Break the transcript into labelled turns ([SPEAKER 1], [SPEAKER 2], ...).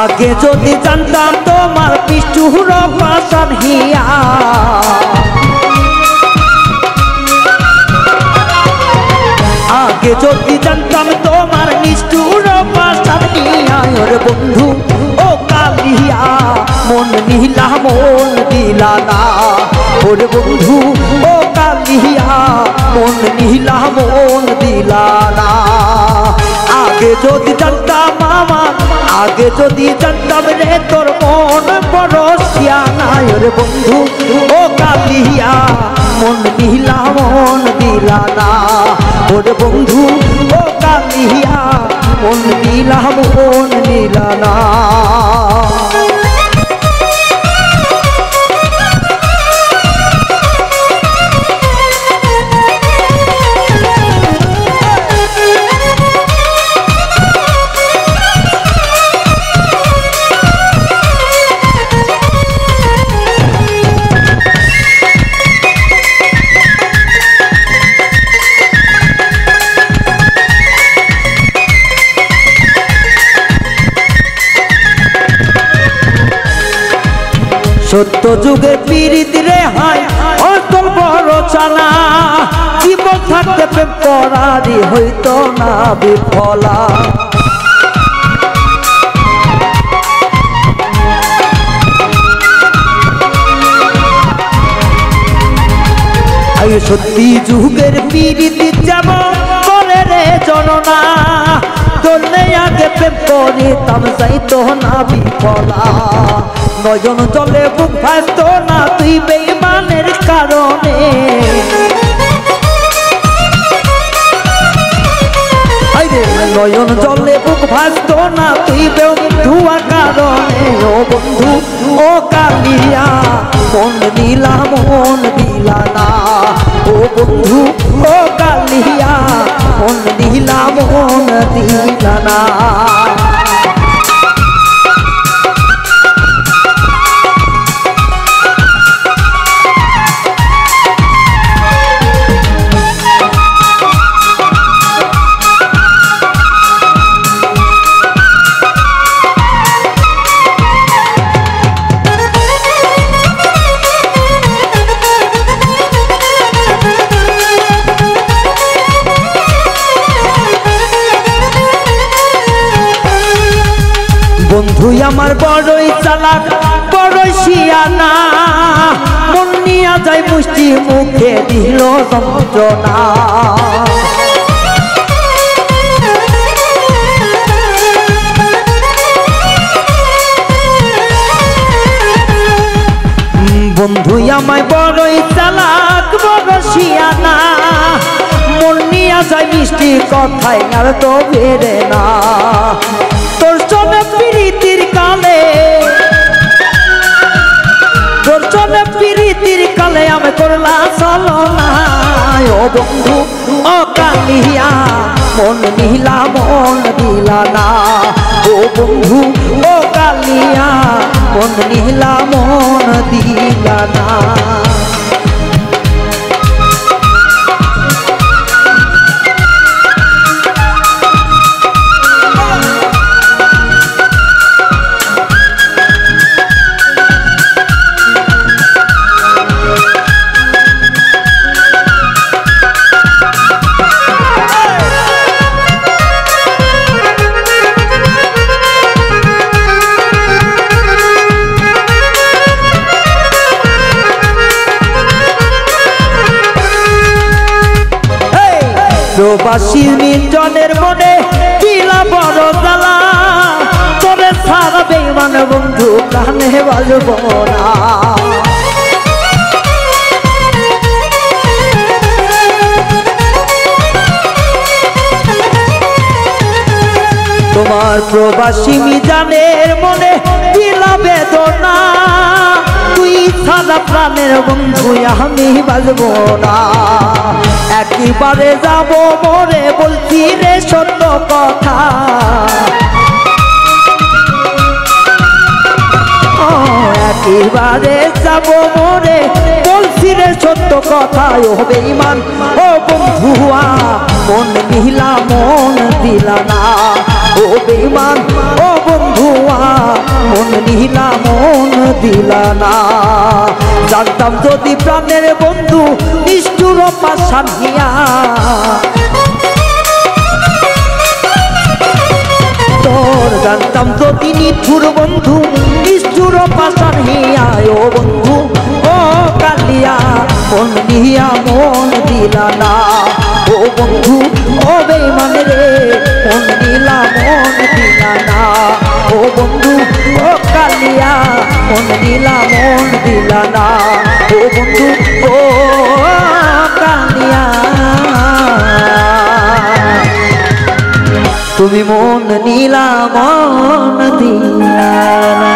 [SPEAKER 1] আগে যদি জানতাম তোমার নিষ্ঠুর পাষাণ হিয়া, আগে যদি জানতাম তোমার নিষ্ঠুর পাষাণ হিয়া। ওরে বন্ধু ও কালিয়া মন নিলা মন দিলা না, ওরে বন্ধু ও কালিয়া মন নিলা মন দিলা না। আগে যদি জানতাম মামা, আগে যদি জানতাম রে তোর মন বড় শিয়ানা। ওরে বন্ধু ও কালিয়া মন নিলা মন দিলা না, ওরে বন্ধু ও কালিয়া মন নিলা মন দিলা না। সত্য যুগে পীড়িত রে হায় অতল বড় চালা, জীবন থাকতে প্রেম করারই হইতো না বিফলা। সত্যি যুগের পীড়িত যেমন করে রে জননা, চললে আগে প্রেম করিতাম যাইতো না বিফলা। নয়ন জলে বুক ভাসত না তুই বেঈমানের কারণে, নয়ন জলে বুক ভাসত না তুই বেধুয়া কারণে। ও বন্ধু ও কালিয়া মন দিলা মন দিলা না, ও বন্ধু ও কালিয়া মন দিলা মন দিলা না। বন্ধু আমার বড়ই চালাক বড়ই শিয়ানা, মন নিয়া যায় মুষ্টি মুখে দিল যন্ত্রণা। বন্ধু আমায় বড়ই চালাক বড় শিয়ানা, মন নিয়া যায় মিষ্টি কথায় আর তো বেরে না। তোর চলে প্রীতির কালে, তোর চলে প্রীতির কালে আমি করলা চলো না। ও বন্ধু ও কালিয়া মন নিলা মন দিলা না, ও বন্ধু ও কালিয়া মন নিলা মন দিলা না। প্রবাসী নির্জনের মনে দিলা বড় জ্বালা, তোরে ছাড়া বেঈমান বন্ধু প্রাণে বাজব না। তোমার প্রবাসী মিজানের মনে দিলা বেদনা, তুই ছাড়া প্রাণের বন্ধু আমি বাজব না। একেবারে যাব মরে বলছি রে সত্য কথা, একেবারে যাব মরে বলছি রে সত্য কথা। ও বেঈমান ও বন্ধুয়া মন নিলা মন দিলা না, ও বেঈমান ও বন্ধুয়া নিলা মন দিলা না। জানতাম যদি প্রাণের বন্ধু নিষ্ঠুর পাষাণ হিয়া, তোর জানতাম যদি নিঠুর বন্ধু নিষ্ঠুর পাষাণ হিয়া। ও বন্ধু ও কালিয়া মন নিয়া মন দিলা না। ও বন্ধু ও বেঈমান রে মন নিলা মন দিলা না। ও বন্ধু ও কালিয়া মন নিলা মন দিলা না। ও বন্ধু ও কালিয়া তুমি মন নিলা মন দিলা না।